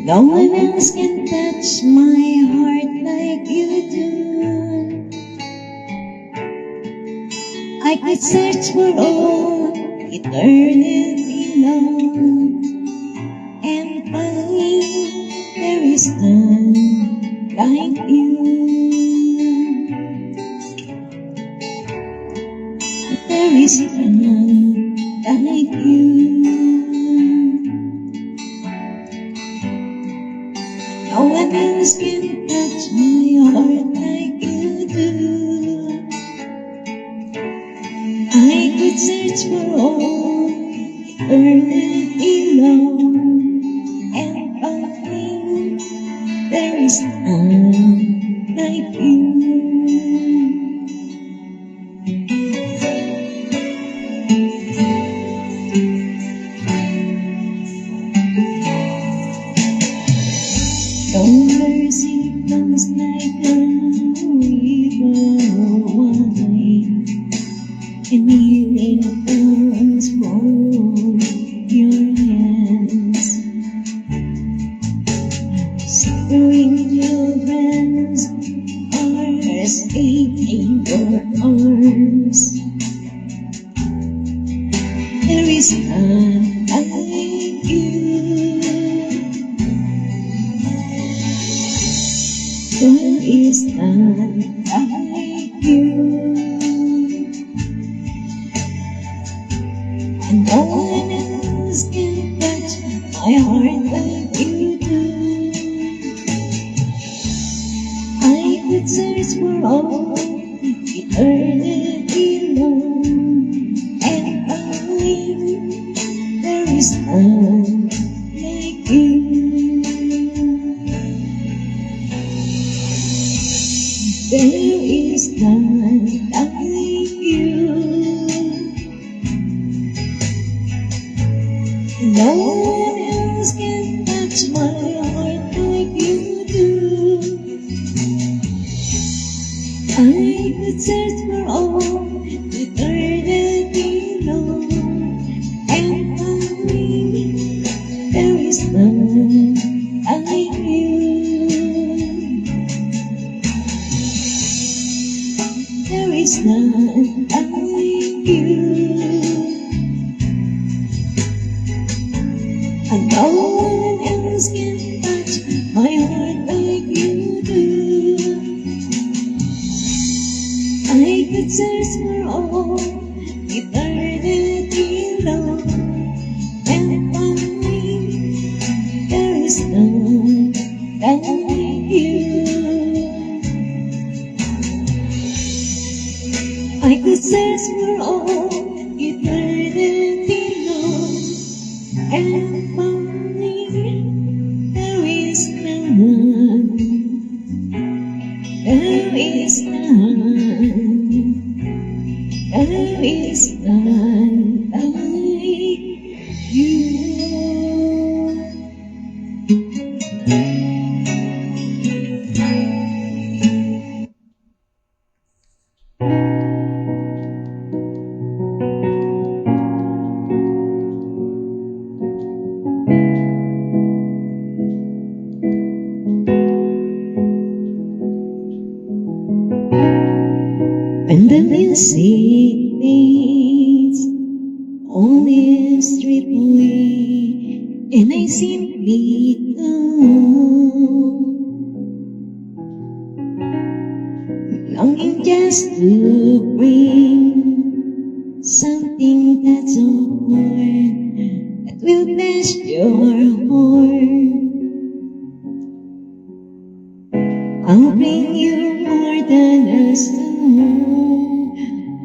No one else can touch my heart like you do. I could search for all eternity long and find there is none like you. There is none like you. No one else can touch my heart like you do. I could search for all eternity long and find there is none like you. Your mercy flows like a river wide, and healing flows from your hands. Suffering children's are escaping your arms. There is none like you. There is none like you. And no one else can touch my heart like you do. I could search for all eternity long and find there is none like you. There is none like you. No one else can touch my heart like you do. I could search for all eternity long and find there is none like you. There is none like you. And no one else can touch my heart like you do. I could search for all eternity long and find there is none like you. I could search for all eternity long and find there is none. There is none. There is none like you. When the music fades, only a street away, and I simply go, longing just to bring something that's more that will bless your heart. I'll bring you more than a song,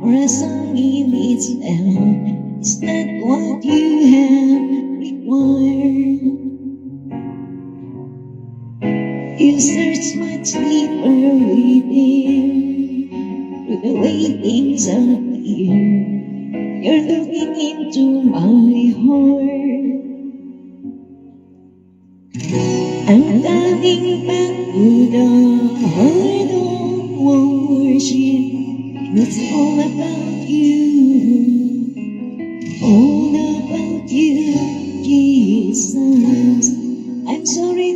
or a song in itself. It's not what you have required. You search much deeper within, through the way things appear. You're looking into my heart. I'm coming back to the heart of worship, and it's all about you, all about you, Jesus. I'm sorry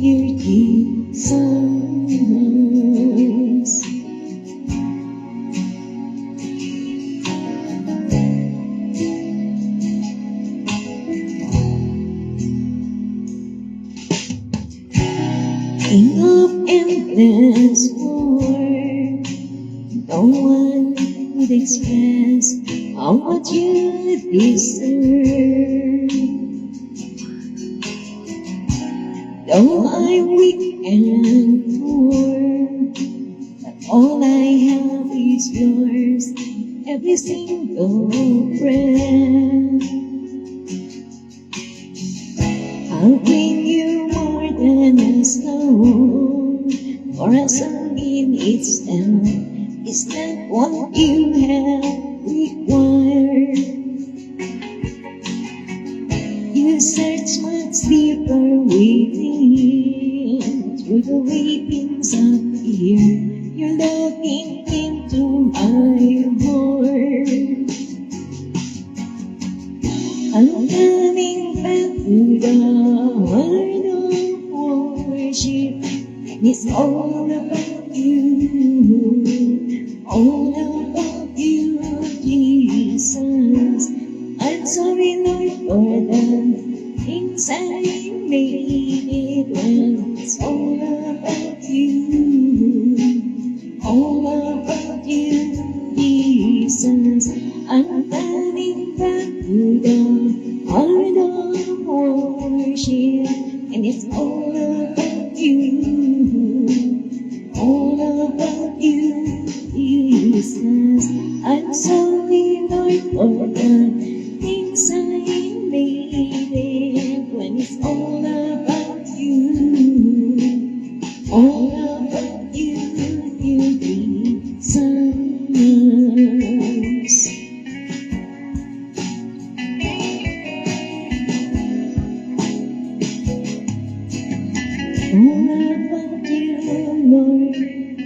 your Jesus. King of endless war, no one could express how much you deserve. Though I'm weak and poor, but all I have is yours, every single breath. I'll bring you more than a snow, for a song in itself is not what you have required. You search much deeper within, through the weepings of fear. You're looking into my heart. I'm coming back to the heart of worship, and it's all about you, all about you, Jesus. I'm sorry, Lord, for the things I made it when it's all about you, all about you, Jesus. I'm coming back to the heart of worship, and it's all about you, all about you, Jesus. I'm sorry, Lord, for the things I made it when it's all about you, all about you, Jesus. All about you, Lord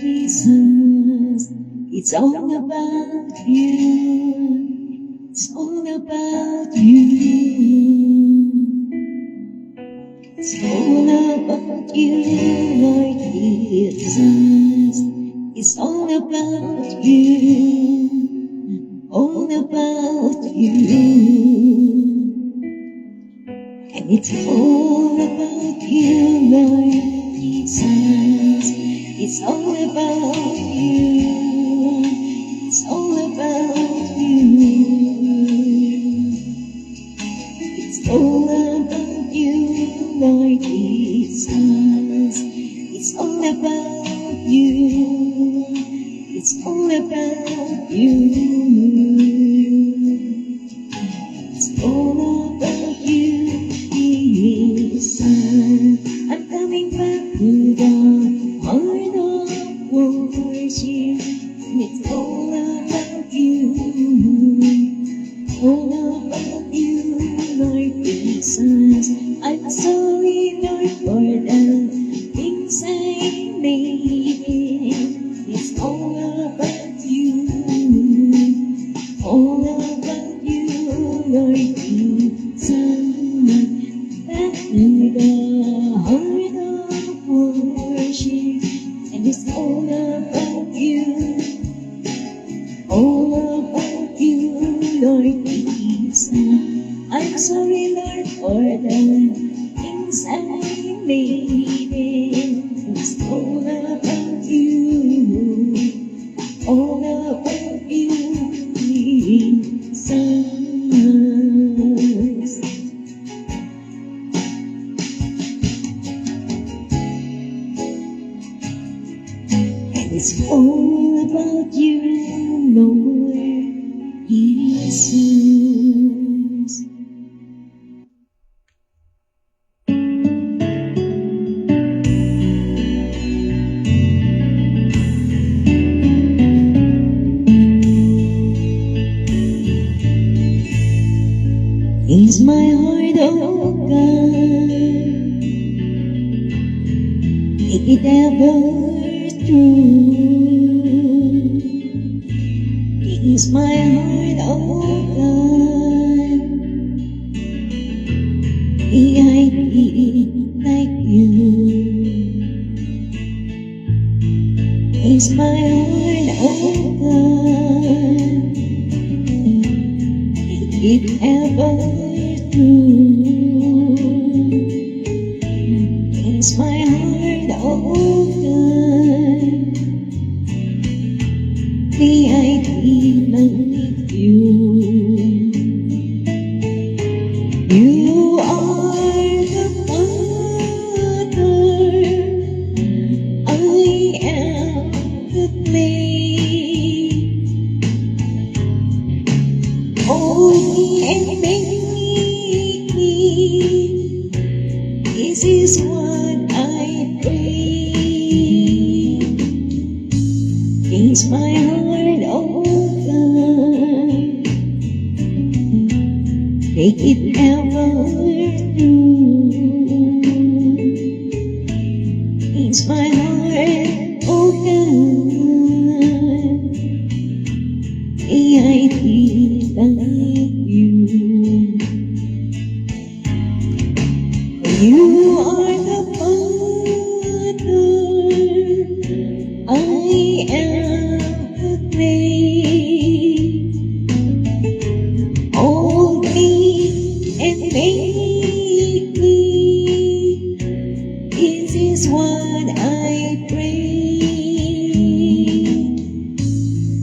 Jesus. It's all about you. It's all about you. It's all about you, Lord Jesus. It's all about you. All about you. And it's all about you, Lord Jesus. It's all about you. It's all about you. It's all about you, Lord Jesus. It's all about you. It's all about you. It's all about you, Jesus. I'm coming back to the heart of worship, and it's all about you, all about you, Lord Jesus. I'm sorry, Lord, for the things I made. It's all about you, all about you, Lord Jesus. Back to the heart of worship, and it's all about you, all about you, Lord Jesus. I'm sorry, Lord, for the things I made it. It's all about you, all about you, Jesus. And it's all about you, Lord Jesus. Is my heart, oh God, make it ever true. Is my heart, oh God, may I be like you. Is my heart open? If ever true, is my heart open? May I be like you? You are the Father, I am the clay. Hold me and make me. This is what I pray. Is my heart open? Make it ever true. Is my heart open? May I be like you? You are the Father, I am the clay. Hold me and make me. This is what I pray.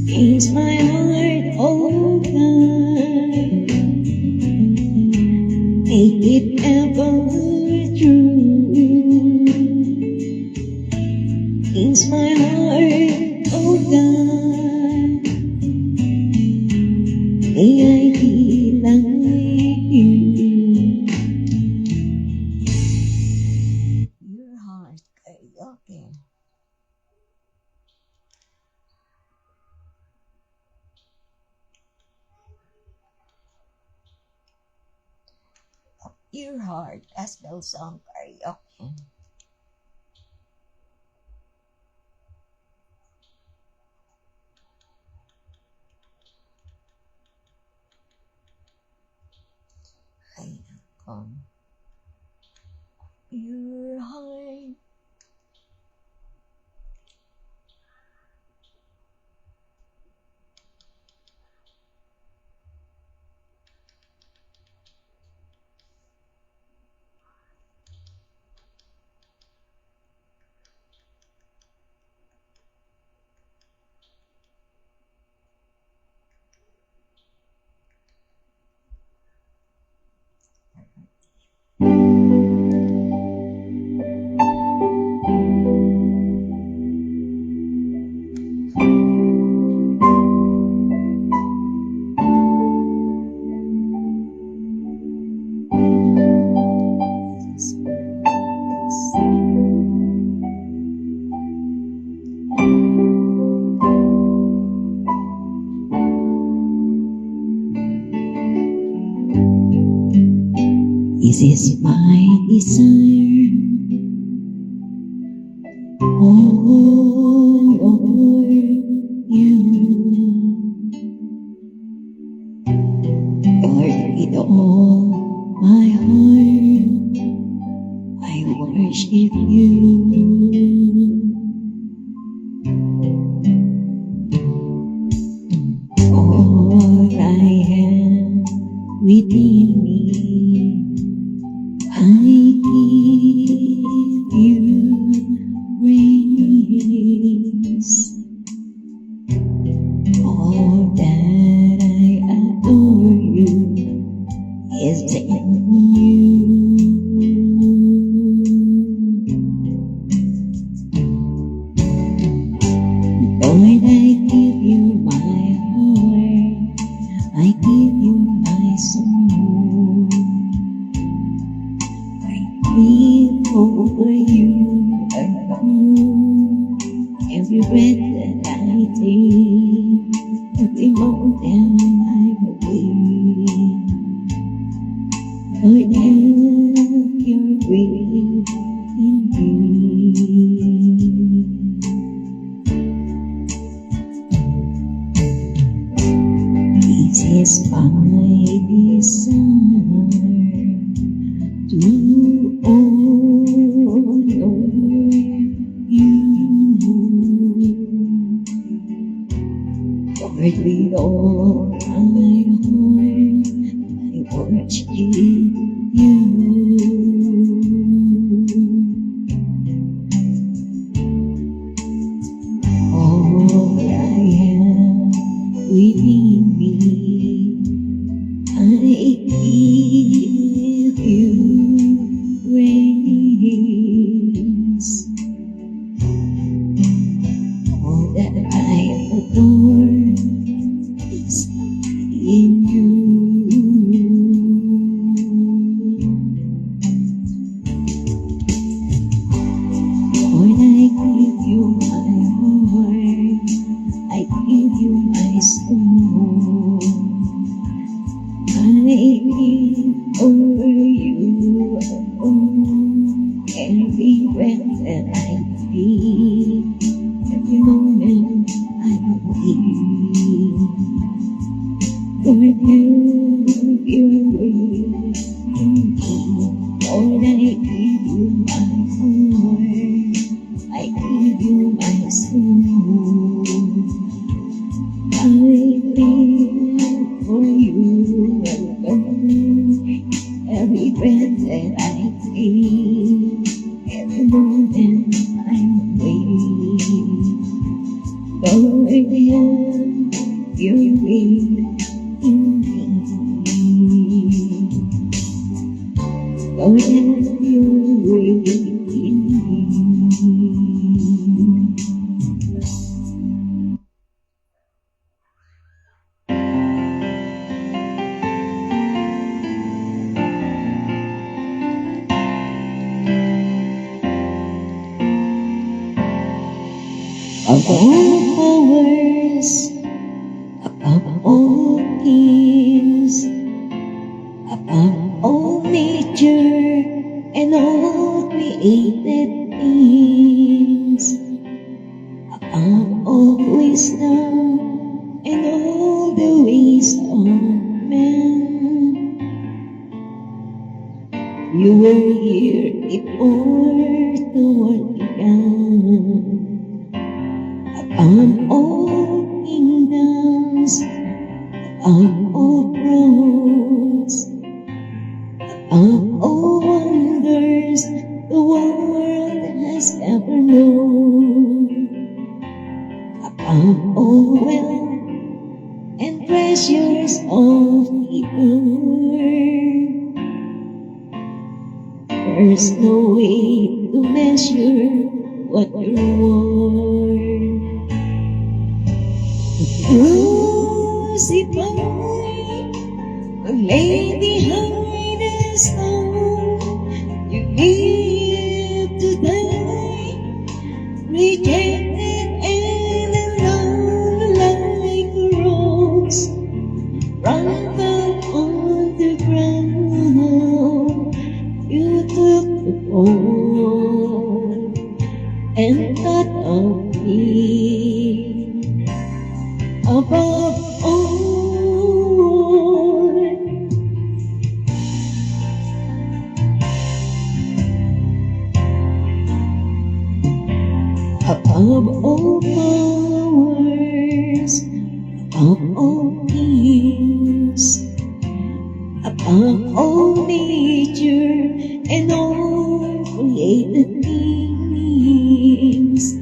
Is my heart open? Make it ever true. Is my heart open? May I be like you? Your heart karaoke. Your heart gospel song karaoke. Ay, nako. Your heart. This is my desire, all over you. Lord, with all my heart, I worship you. All I have within me, I give you praise. All that I adore you is in you. Lord, I give you my heart, I give you my soul. Live over you alone. Every breath that I take, every moment I believe. Lord, have your way in me. This is my desire to honor you. with all my heart, I worship you. All I have within me, I give you praise. All that I adore is in you. Lord, I give you my heart, I give you my soul. I live for you alone. Every breath that I take, every moment I'm awake. Lord, have your way in me. Lord, I give you my heart, I give you my soul. I live for you alone. Every breath that I take, every moment I'm awake. Lord, have your way in me. Lord, have your way in me. Of all powers, above all kings, above all nature and all created things, above all wisdom and all the ways of man. You were here before the world began. Above all kingdoms, above all thrones, above all wonders the world has ever known, above all wealth and treasures of the earth. There's no way to measure what you're worth. Crucified, laid behind the stone, you live to die, rejected and alone like a rose, trampled on the ground. You took the fall and thought of me. Above all, above all powers, above all kings, above all nature and all created things,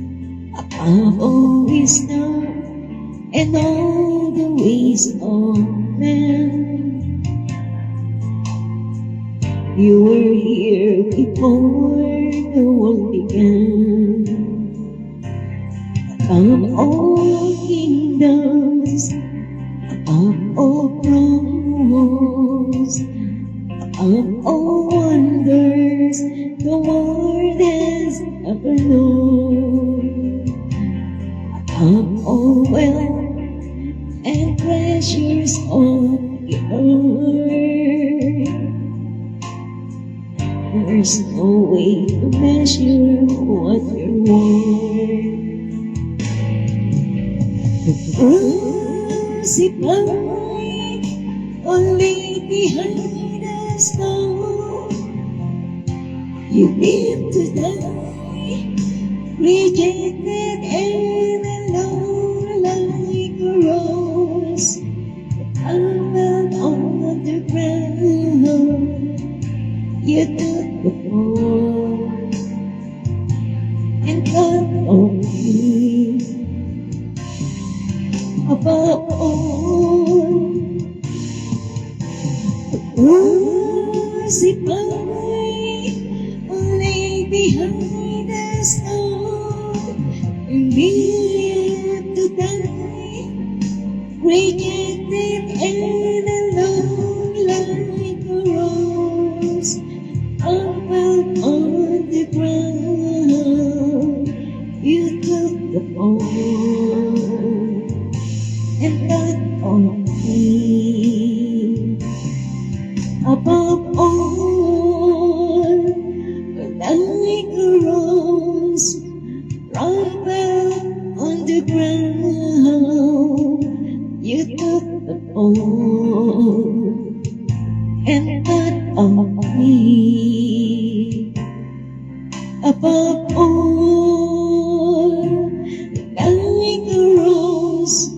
above all wisdom and all the ways of man. You were here before the world began. Above all kingdoms, above all thrones, above all wonders the world has ever known, above all wealth and treasures of the earth. There's no way to measure what you're worth. Crucified, only behind the stone, you live to die, rejected and alone like a rose. and God only above all. Was if I lay behind the storm, million to die, rejected and alone like a rose, crumpled on the ground. You took the fall and got on me above all, like a rose, crumpled on the ground. You took the fall and got on me above all, like a rose,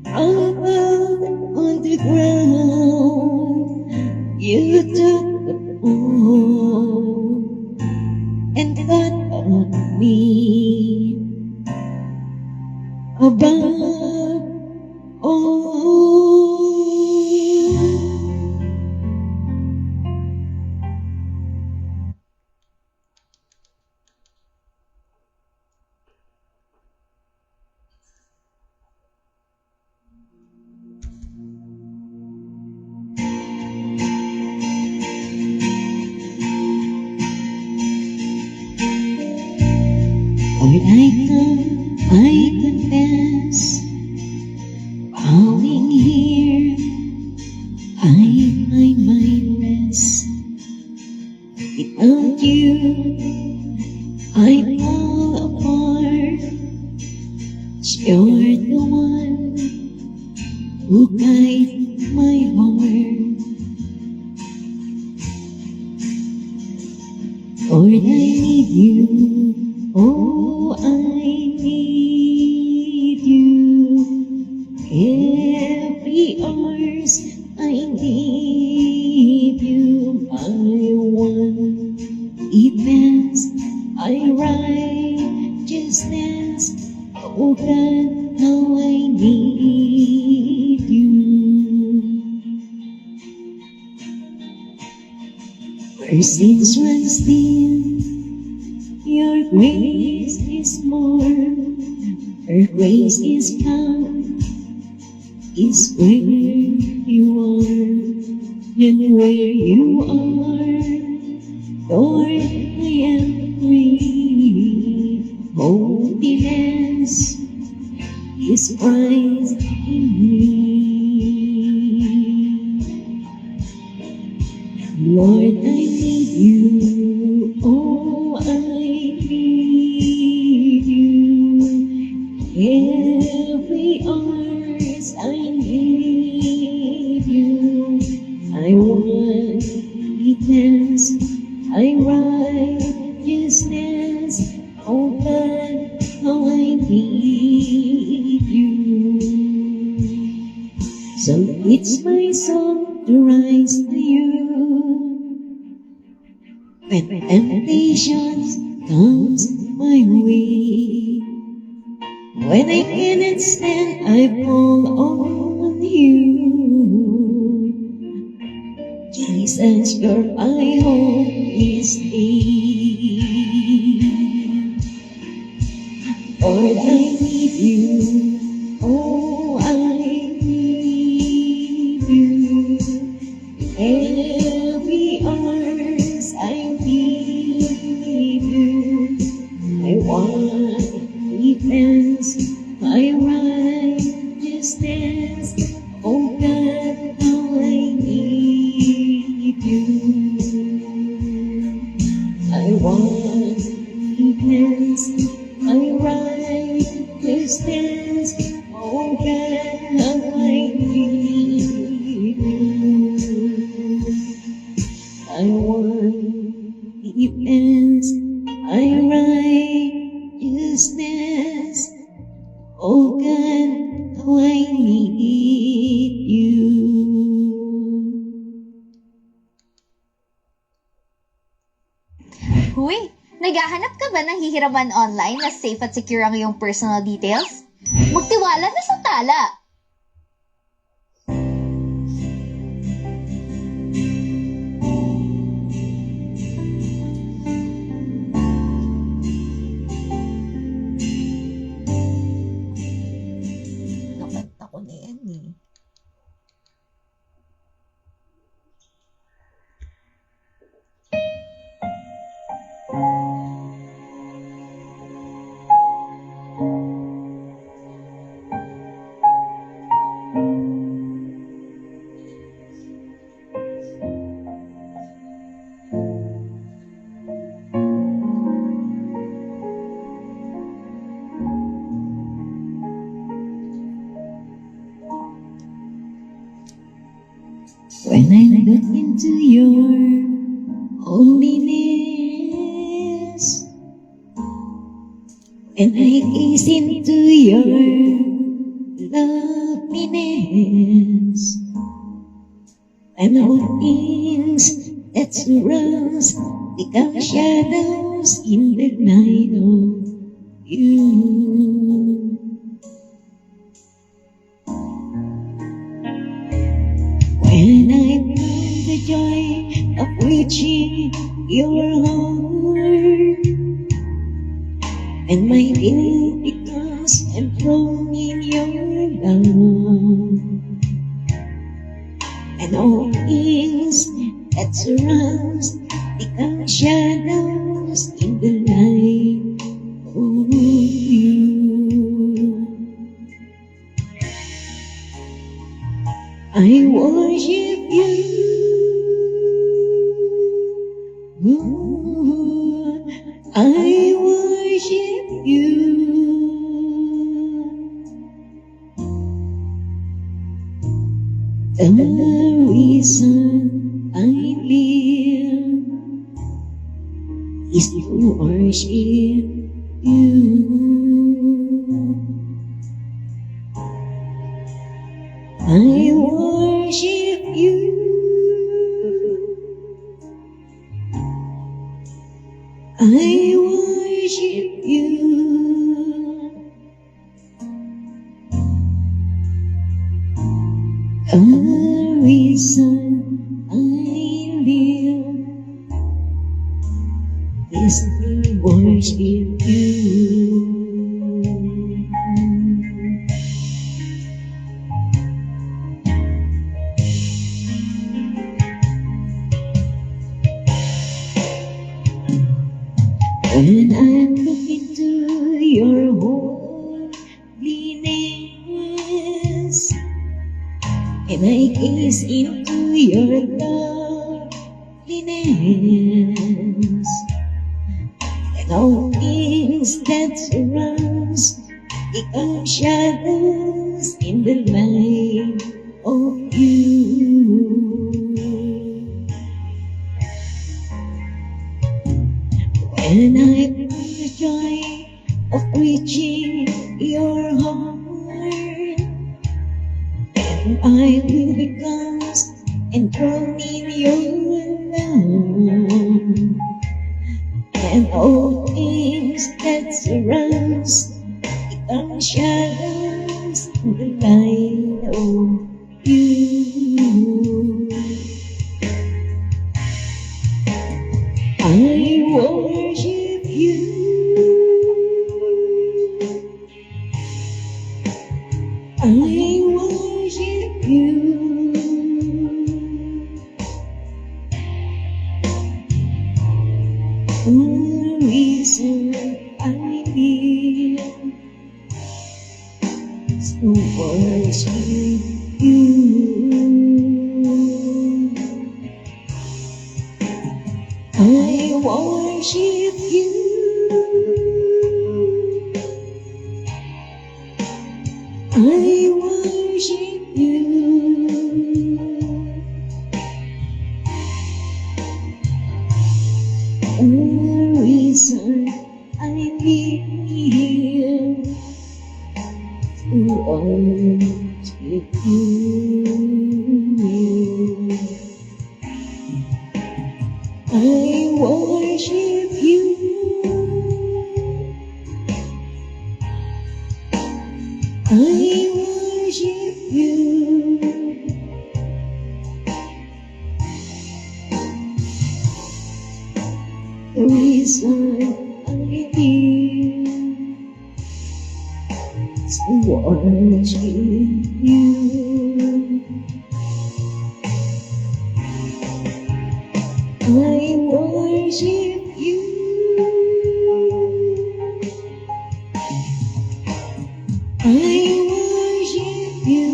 crumpled on the ground. You took the fall and got on me above all. Lord, I come, I confess, bowing here, I find my rest. Without you, I fall apart. You're the one who guides my heart. Lord, I need you. Oh, I need you. Every hours I need you. I want defense, I righteousness. Oh God, how I need you. Mercies run still, your grace is more. Her grace is found, is where you are, and where you are, Lord, I am free. Holiness is Christ in me. Lord, I need you. Oh, I need you. Every hours I need you. I want weakness, I righteousness. Oh God, how I need you. So it's my song to rise to you. When temptations comes my way, when I cannot stand, I fall on you. Jesus, your my hope is thee. Lord, I need you. Oh, I need you. Every hours I need you. I want defense, my righteousness. Oh God, how I need you. I want defense, my righteousness. Oh God, how I need you. I want defense, my righteousness. Oh God, how I need you. Huy, naghahanap ka ba ba nanghihiraman online na safe at secure ang iyong personal details? Magtiwala na sa Tala! Nakanta ko na yan eh. When I look into your holiness, when I gaze into your loveliness, and all things that surrounds become shadows in the light of you. When I find the joy of reaching your heart, and my will becomes enthroned in your love, and all things that surrounds become shadows in the light of you. I worship you. Ooh, I worship you. The reason I live is to worship you. I worship you. I worship you. The reason I live is to worship you. When I look into your holiness, and I gaze into your loveliness, and all things that surrounds become shadows in the light of you. When I feel the joy of reaching your heart, and I will become enthroned in your love, and all things that surrounds become shadows in the light of you. I worship you. I worship you. The reason I live is to worship you. I worship you. I worship you. The reason I live to worship you. I worship you. I worship you. The reason I'm here is to worship you. I worship you. I worship you.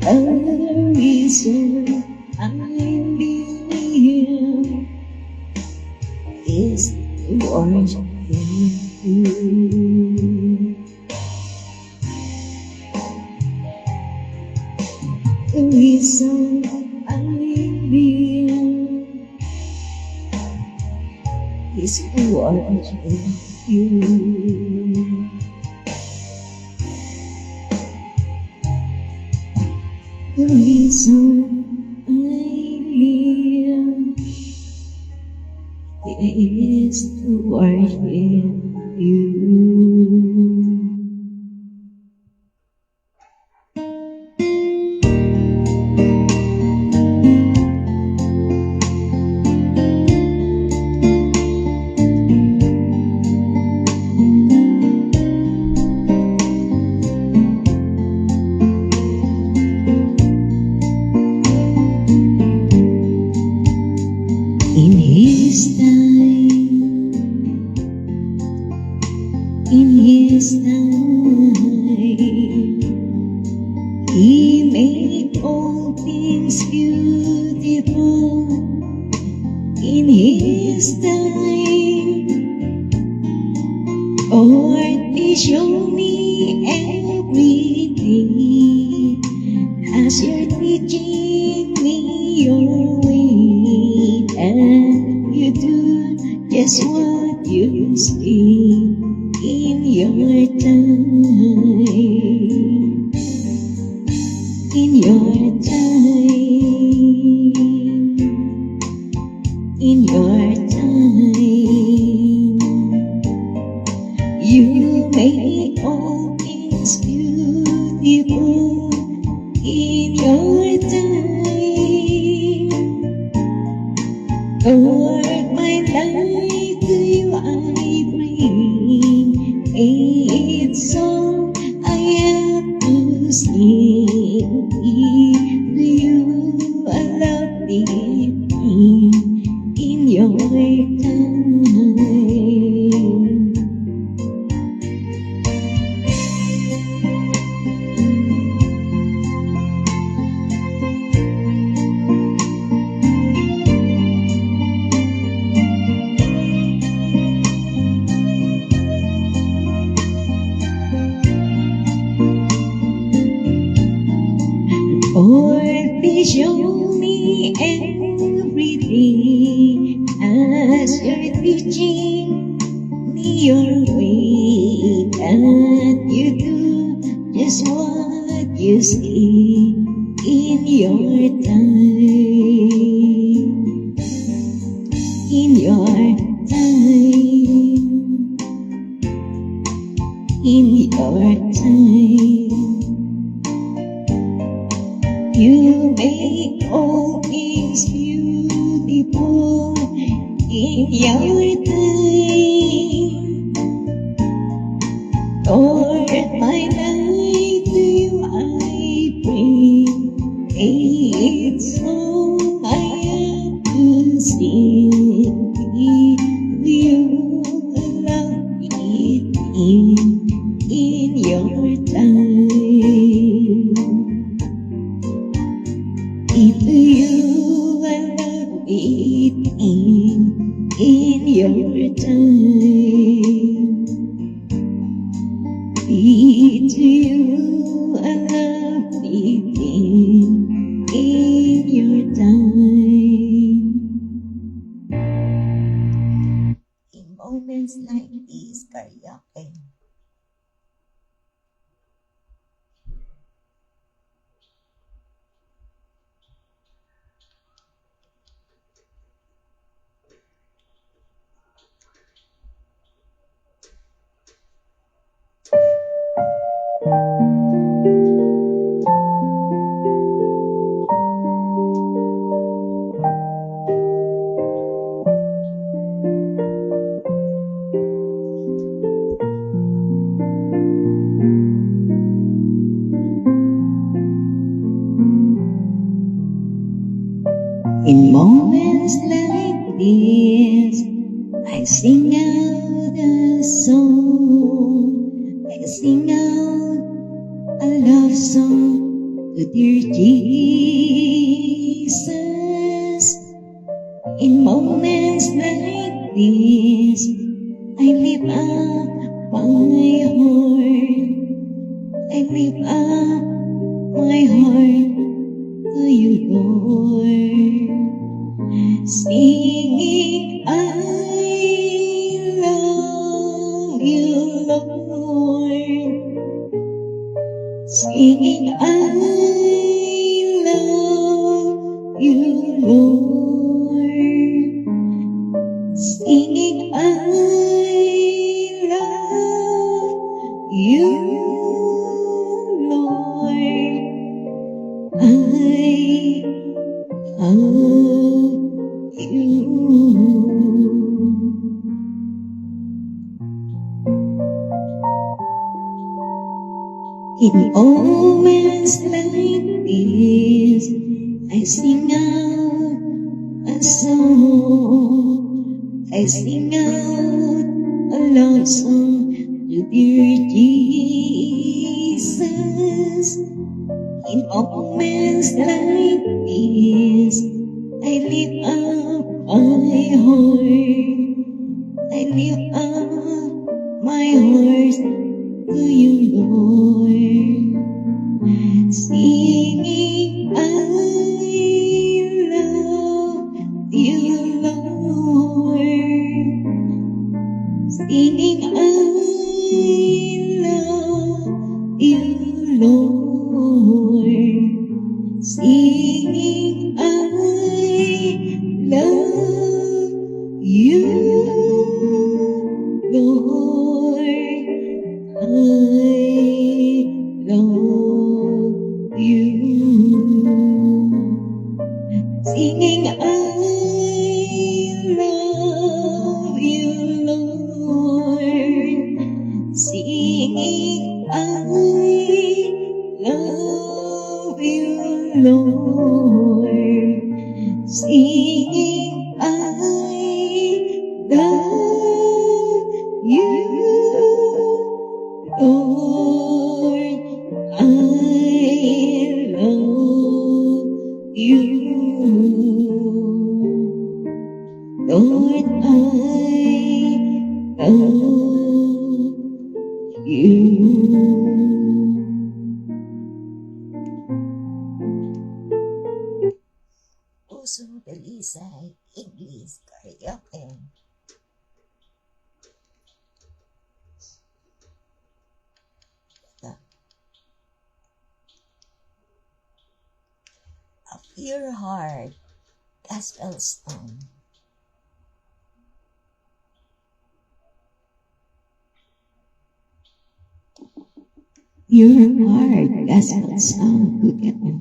The reason I'm here is to worship you. The reason I'm here is to worship you. The reason I live is to worship you. In His time, He made all things beautiful. In His time, Lord, He showed me everything as you're teaching me your way, and you do just what you see in your time, in your time, in your time. You make all things beautiful in your time. Lord, my life to you I bring. It's all I have to sing. To you I love living in your time. Lord, please show me everything as you're teaching me your way, and you do just what you see in your time, in your time, in your time. You make all things beautiful in your time. Lord, my life to you I bring. It's all I have to sing. To you I love it in your time. To you I love it in your time. To you I love it in your time. In moments like these, karaoke. moments like this, I sing out a song. I sing out a love song to dear Jesus. In moments like this, I lift up my heart. I lift up my heart to you, Lord. Singing, I love you, Lord. Singing, I love you, Lord. Singing, I love you, Lord. I love you. In moments like this, I sing out a song. I sing out a love song to dear Jesus. In moments like this, I lift up my heart. I lift up my heart to you, Lord. Singing, I love you, Lord. Singing, I love you, Lord. Singing, I love you, Lord. I love you. Singing, I love you, Lord. Singing, I love you, Lord. Singing, I love you, Lord. I love you, Lord. I love you. Pusong Dalisay, English, Karaoke. A Pure Heart, Gospel Song. Your heart, gospel song together.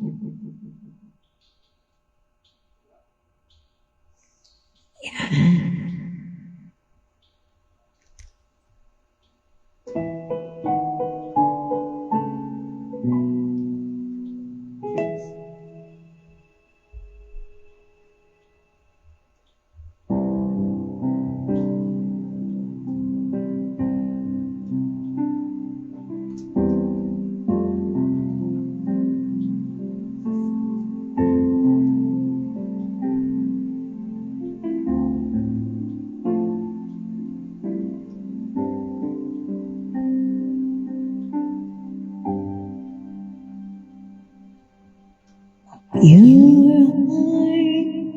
Your heart,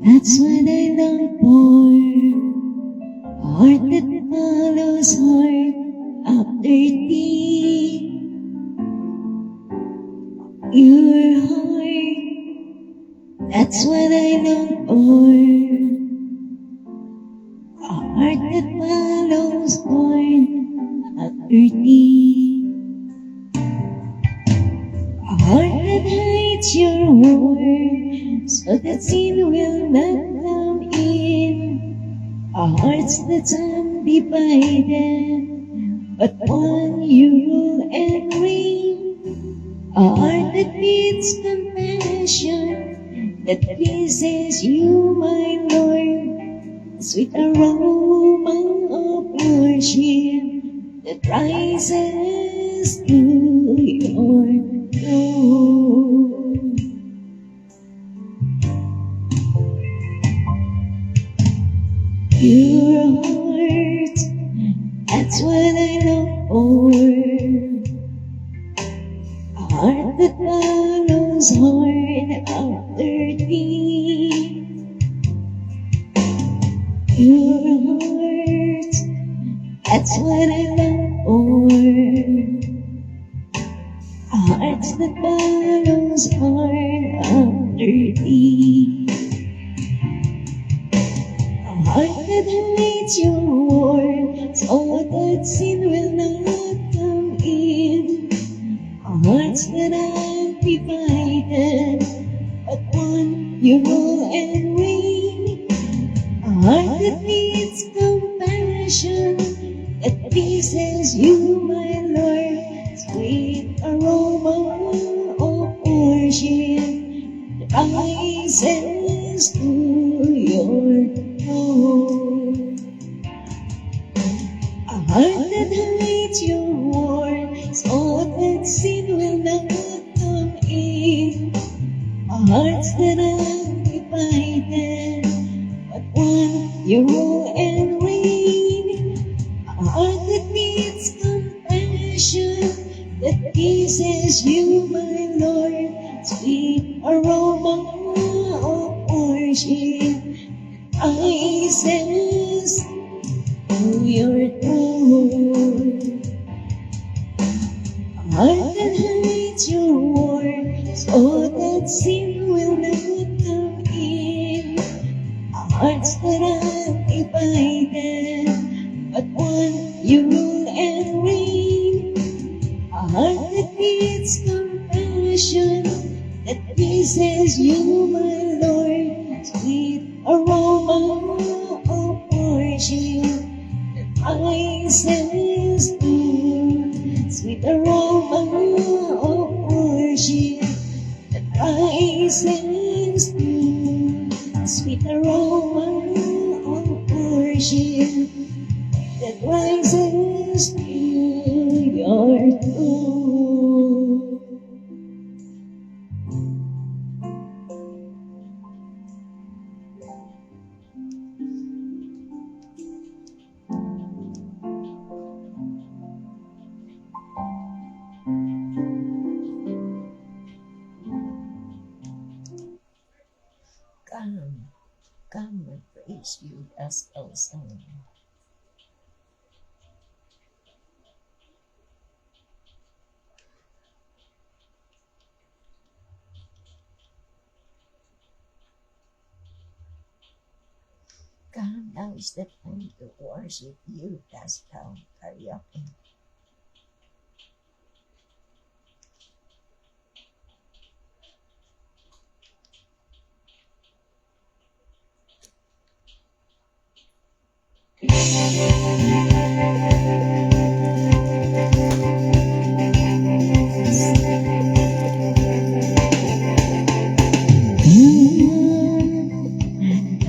that's what I long for. A heart that follows heart after thee. Your heart, that's what I long for. A heart that follows heart after thee. A heart that hides your word, so that sin will not come in. A heart that's undivided, but one you rule and reign. A heart that needs compassion, that pleases you, my Lord. Sweet aroma of worship that rises to your throne. Pure heart, that's what I long for. A heart that follows hard after thee. Pure heart, that's what I long for. A heart that follows hard after thee. A heart that hates your word, so that sin will not come in. A heart that I've divided, but one you rule and reign. A heart that needs compassion, that pleases you, my Lord. Sweet aroma of worship that rises to your throne. A heart that hates your word, so that sin will not come in. A heart that I've divided, but one you rule and reign. A heart that needs compassion, that pleases you, my Lord. Sweet aroma of worship rises to your throne. A heart that hates your word, so that sin will not come in. A heart that I've divided, but one you rule and reign. A heart that needs compassion, that pleases you, my Lord. Sweet aroma of worship that rises to. Sweet aroma of worship that rises to. Sweet aroma of worship that rises to your throne. Come, come and praise you, gospel song. Come, now is the time to worship you, gospel karaoke.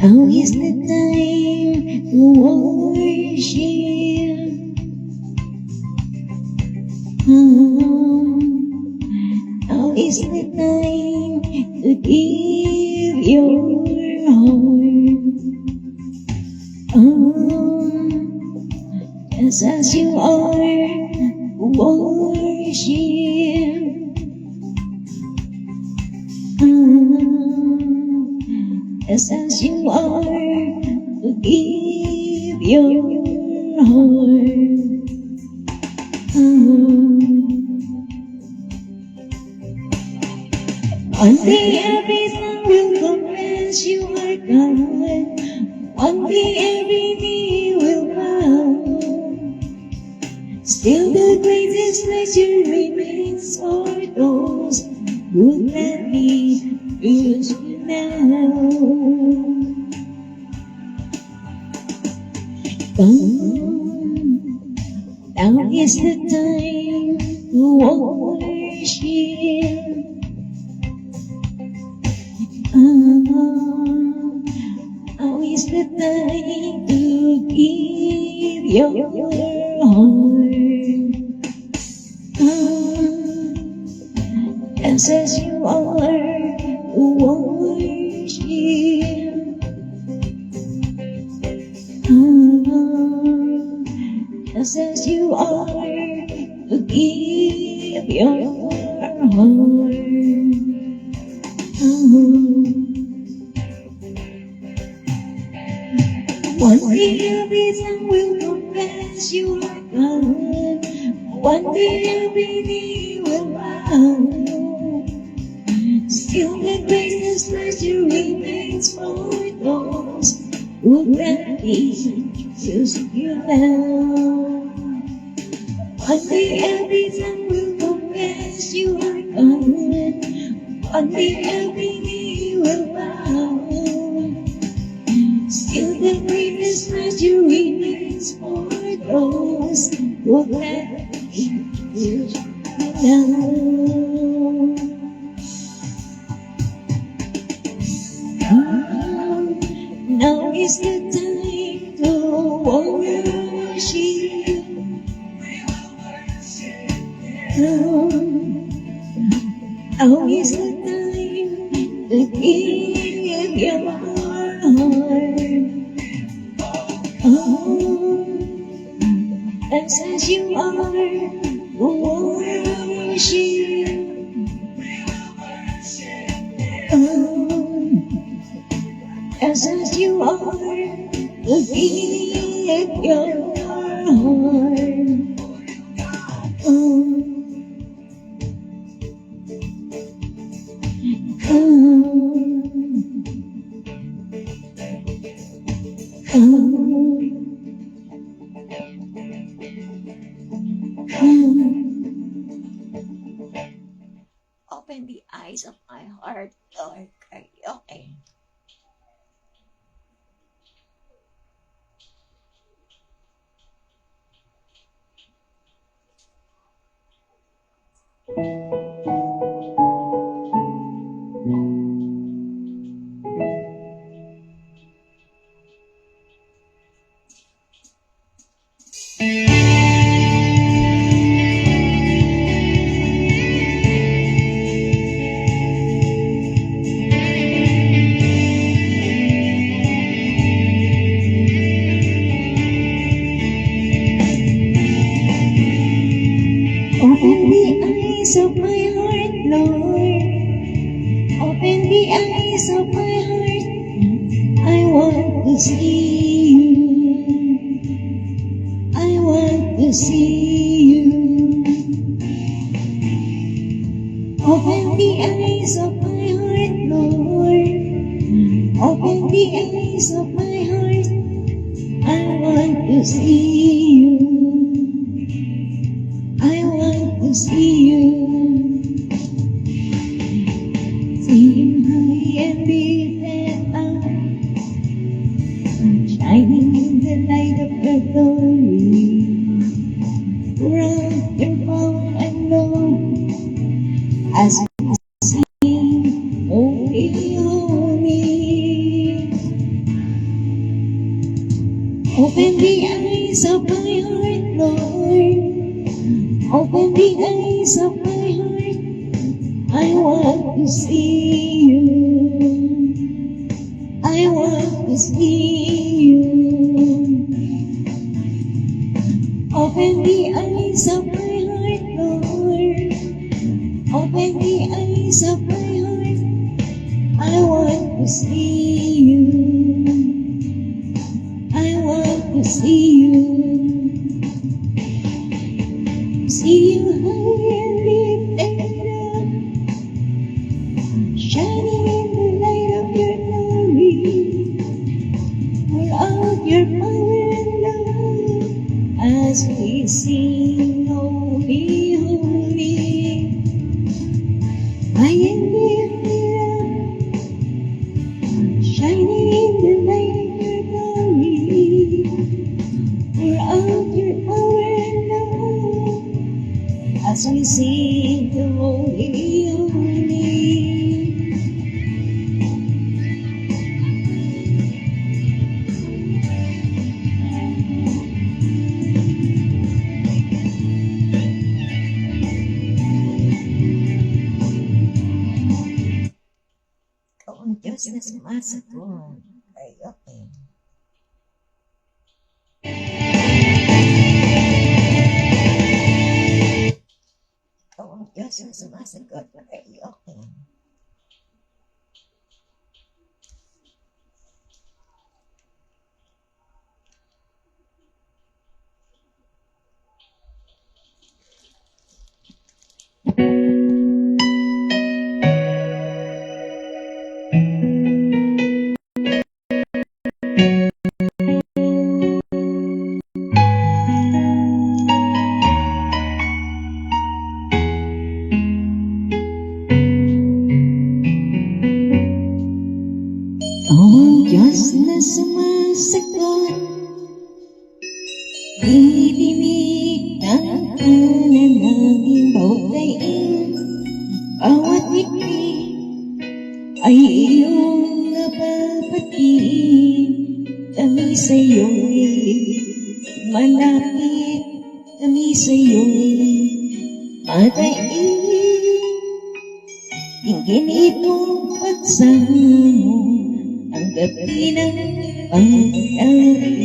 Now is the time to worship. Now is the time to give your heart. Just as you are, worship. Just as you are, to give your heart. One day everything will confess you are God. One day every knee will bow. Still the greatest pleasure remains for those who gladly choose you now. Come, now is the time to worship. is the time to give your heart. As you are worship. As you are to give your heart. One day every tongue will confess you are God. One day every knee will bow. Still the greatest pleasure remains for those who gladly choose you now. One day every tongue will confess you are God. One day every knee will bow. Still the greatest pleasure remains for those who gladly choose you now. Now is the time to worship. Now is the time to give your heart. As you are worship. As you are to give your heart. Open the eyes of my heart, Lord. Okay. Open the eyes of my heart, Lord. Open the eyes of my heart. I want to see you. I want to see you. Open the eyes of my heart, Lord. Open the eyes of my heart. I want to see you. I want to see you. See you high and lifted up, shining in the light of your glory. Round your power and love, as we sing, holy, holy. Open the eyes of my heart, Lord. Open the eyes of my heart. I want to see you. I want to see you. Open the eyes of my heart, Lord. Open the eyes of my heart. I want to see you. I want to see you. See you high and lifted up, shining in the light of your glory. Pour out your power and love as we sing, holy, holy. High and lifted up, shining in the light of your glory. Pour out your power and love as we sing the holy, holy. sumasagot ay okay. Ikaw ang Diyos ang sumasagot ay okay. Oh, Diyos na sumasagot, dinidinig ng panalangin, bawat daing, bawat ngiti, ay iyong napapatiin. Kami sa'yo'y malapit, kami sa'yo'y madaing. Tingin itong pagsamo, ang gabi ng pag-alim.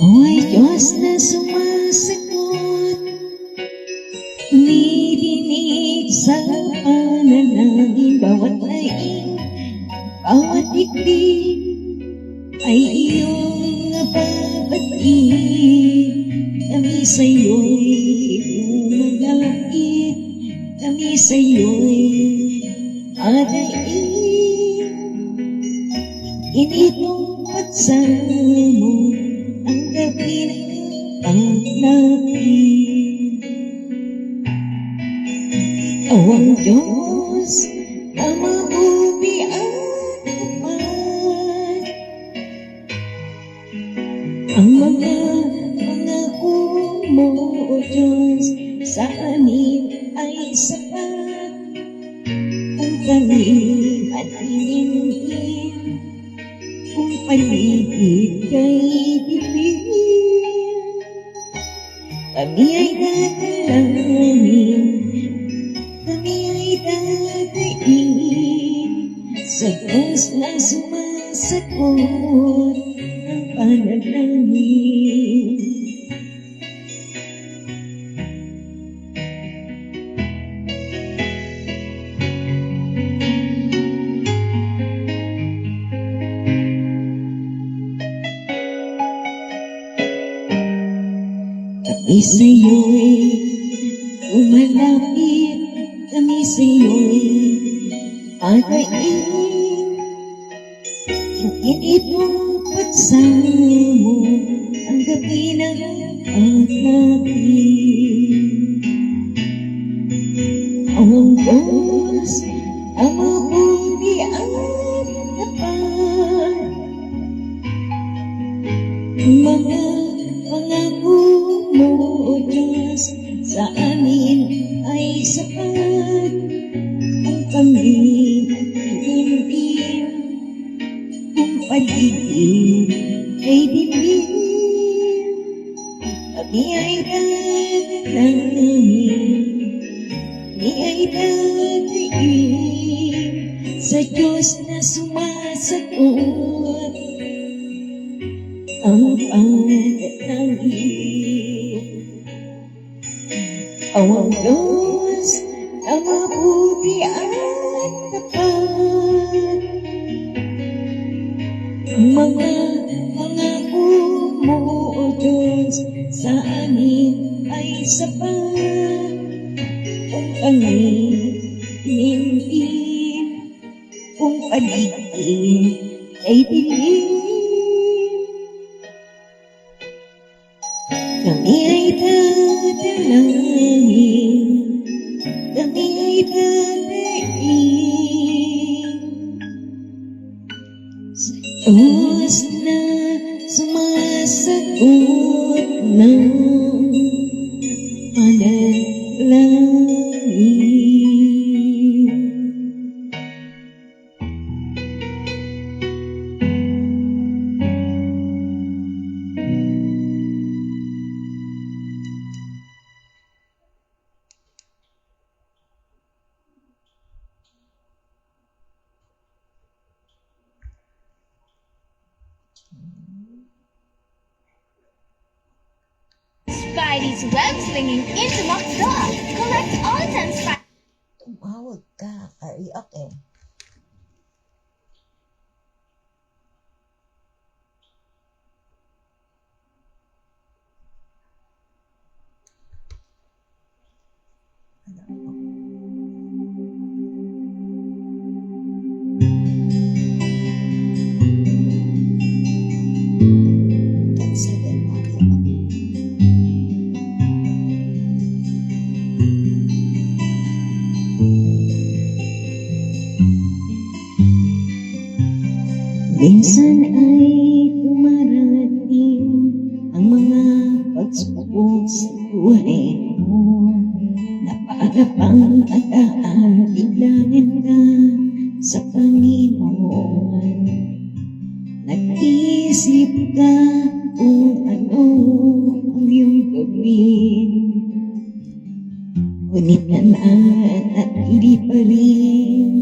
O'y Diyos na sumasagot, umidinig sa panalangin, bawat laing, bawat dikdik, ay iyong nababatiin. Kami sa'yo'y umalapit, kami sa'yo'y adain. Initong pagsamo, ang gabi ng panglapit. Ang Diyos, ang mabuti at tapat, ang mga mo, O Diyos, sa amin ay sapat. Kung kami at inintin, kung paligid kay dilim, kami ay dadalangin, kami ay dadaing sa Diyos na sumasagot ng panalangin. Kami sa'yo'y umalapit, kami sa'yo'y pagain. Tingin itong pagsamo, ang gabi ng paglating. Ang Diyos, ang mabuti at tapat, mga pangako mo, O Diyos, sa amin ay sapat. Kung kami itintin, kung paligid ay dilim, kami ay dadalangin, kami ay dadaing sa Diyos na sumasagot ang panalangin. Ang Diyos, ang mabuti at tapat, ang mga pangako mo, O Diyos, sa amin ay sapat. Kung kami inintin, kung paligid ay dilim, kami ay dadalangin, kami ay dadaing sa Diyos na sumasagot ng panalangin. Spidey's web slinging into dog. Collect all 10 Spidey. Tumawag ka. Kaiyak eh. Minsan ay dumarating ang mga pagsubok sa buhay mo na para pang aaliglanin ka sa Panginoon. Nag-isip ka kung ano ang iyong gawin, ngunit nananatili pa rin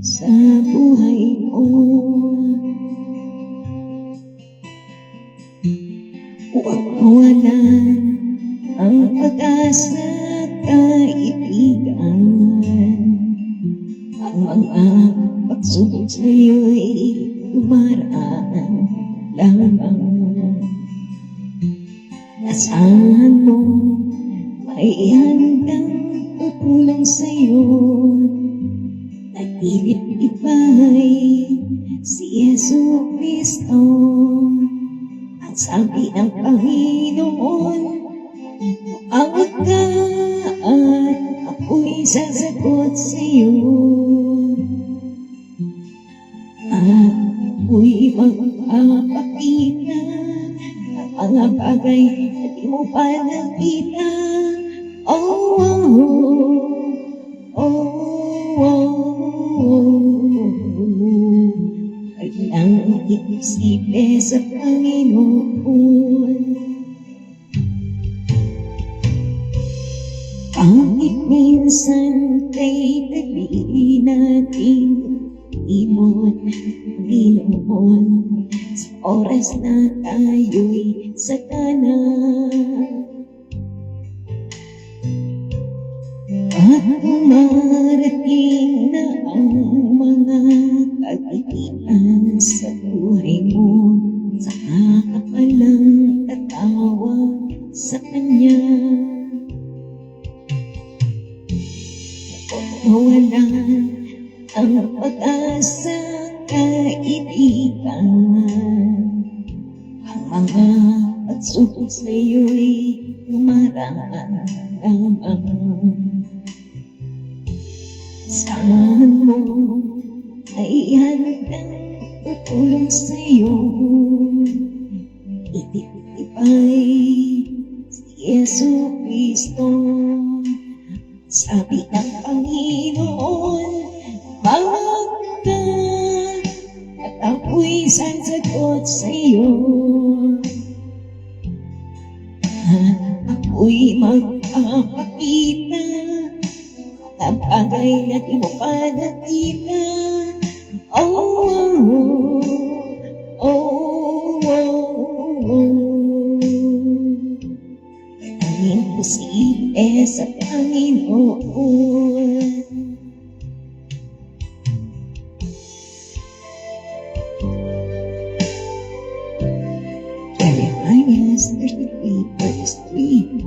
sa buhay mo. Huwag mawalan ang pag-asa at kaibigan. Ang mga pagsubok sa'yo'y dumaraan lamang. Asahan mo may handang tutulong sa'yo. Nagtitipay si Yesu Cristo. Ang sabi ng Panginoon, tumawag ka at ako'y sasagot sa'yo. At ako'y magpapakita ng mga bagay na di mo pa nakita. Oh, oh, oh, oh, oh. Kailangang itisipin sa Panginoon. Kahit minsan kay dali natin imon, Panginoon, sa oras na tayo'y sakana. At dumarating na ang mga kagitan sa buhay mo, saka ka palang tatawag sa Kanya. Mawalan ang pag-asa, kaibigan. Ang mga pagsubok sa'yo'y dumaraan lamang. Saan mo ay handang tutulong sa'yo. Ititipay si Yesu Cristo. Sabi ng Panginoon, tawag ka at ako'y sasagot sa'yo. At ako'y magpapakita ang bagay na di mo pa nakita. Oh, oh, oh, oh, oh. Ang imposible sa Panginoon. Jeremiah 33 verse 3.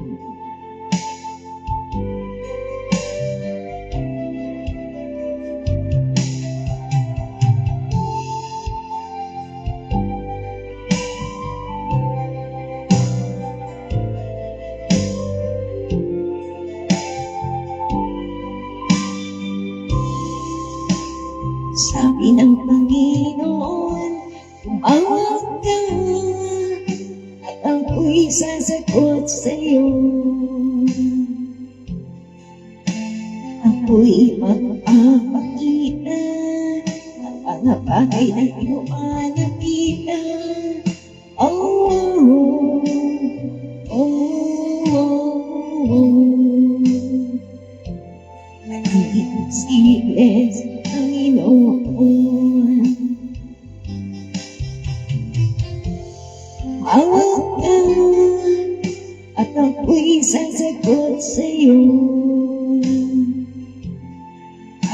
Sabi ng Panginoon, tumawag ka at ako'y sasagot sa'yo. Ako'y magpapakita ng mga bagay na di mo pa nakita. Oh, oh, oh, oh. Nagiging siles Panginoon. ako'y sasagot sa'yo.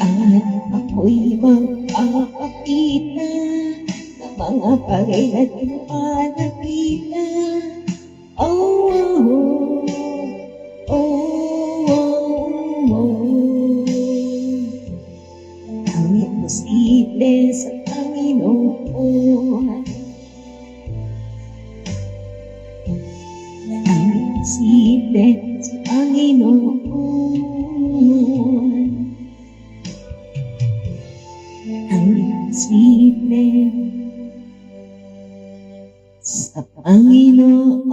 At ako'y magpapakita ng mga bagay na di mo pa nakita. Oh, oh, oh, oh, oh. Ang imposible sa Panginoon. Ang imposible sa Panginoon. Ang imposible sa Panginoon.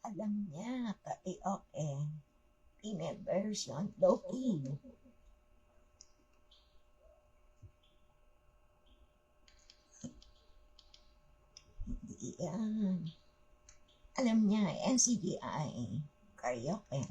Alam niya, karaoke. Female version, low-key. Hindi yan. Alam niya, NCDI. Karaoke.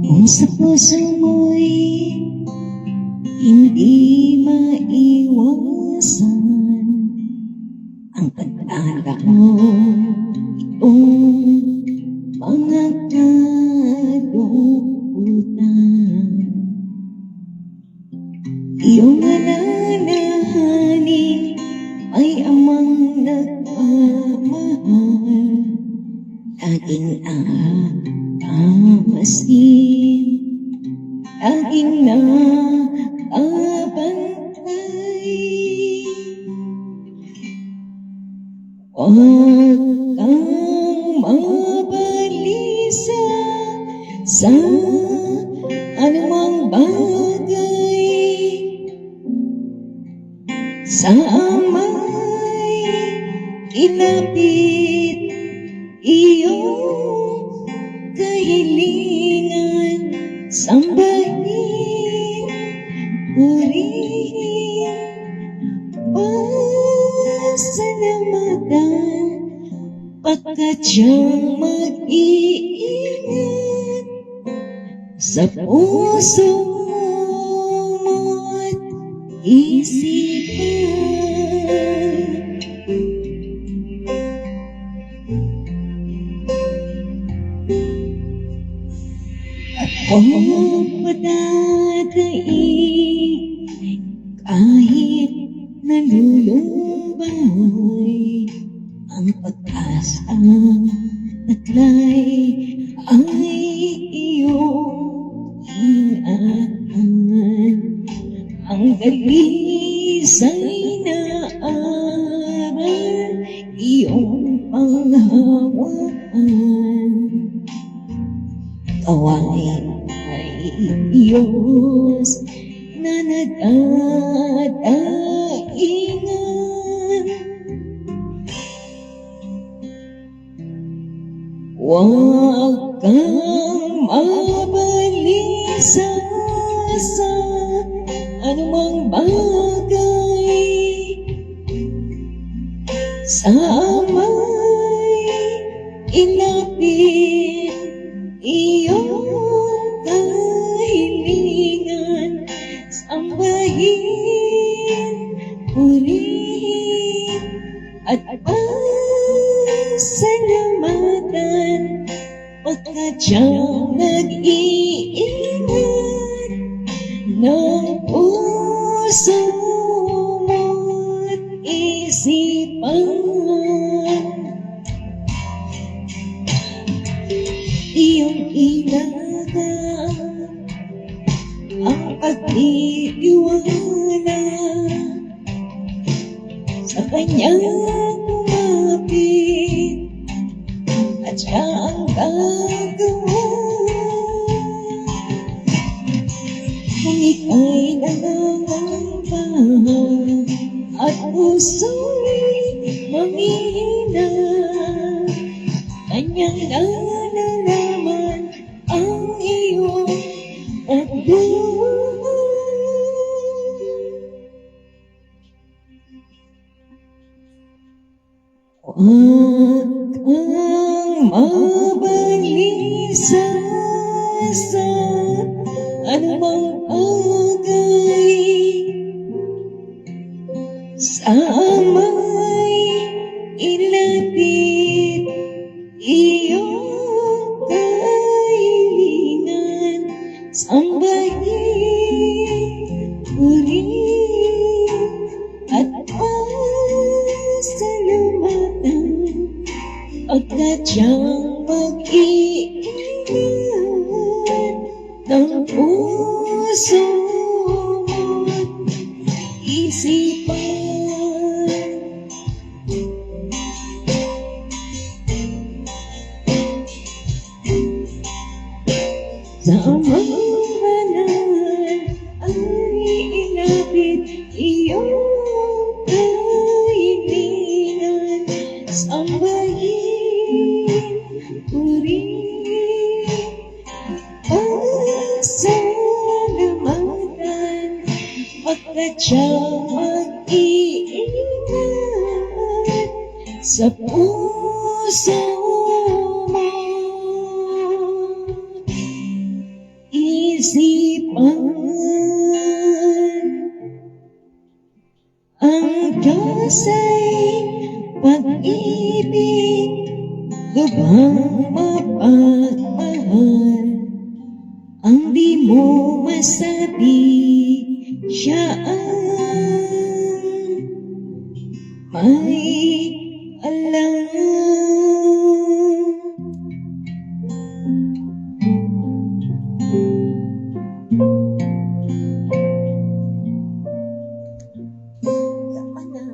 Kung sa puso mo'y hindi maiwasan ang pag-alala mo, itong mga kalungkutan. Iyong alalahanin ay amang nagmamahal, laging amasin, laging nakabantay. Huwag kang mabalisa sa anumang bagay, sa amay ilapit iyong kahilingan, sambahin, purihin, pasalamatan, pagkat siyang mag-iingat sa puso mo't isipan. Huwag padadaig kahit nalulumbay ang pag-asa taglay ay iyong ingatan. Ang dalisay na aral iyong panghawakan. Kawain ay Diyos na nagdadaingan. Huwag kang mabalisa sa anumang bagay, sa amay ilapit iyong kahilingan, sambahin, purihin, at pasalamatan, pagkat siyang nag-iingat ng puso mo't isipan. Iyong ilaga ang pagtitiwala sa kanyang kumapit at siya ang gagawa. kung ika'y nangangamba at puso'y manghihina, kanyang nalalaman ang iyong pagduha. Huwag kang mabalisa sa anumang bagay sa may ilapit iyong kahilingan, sambahin, purihin at pasalamatan, pagkat siyang mag-iingat ng puso mo't isipan. Sa amahanan ay ilapit iyong kahilingan, sambahin, purihin, pasalamatan, pagkat siyang mag-iingat sa puso mo. Isipan ang Diyos ay pag-ibig, lubhang mapagmahal, ang di mo masabi siya ang may alam. Tama na.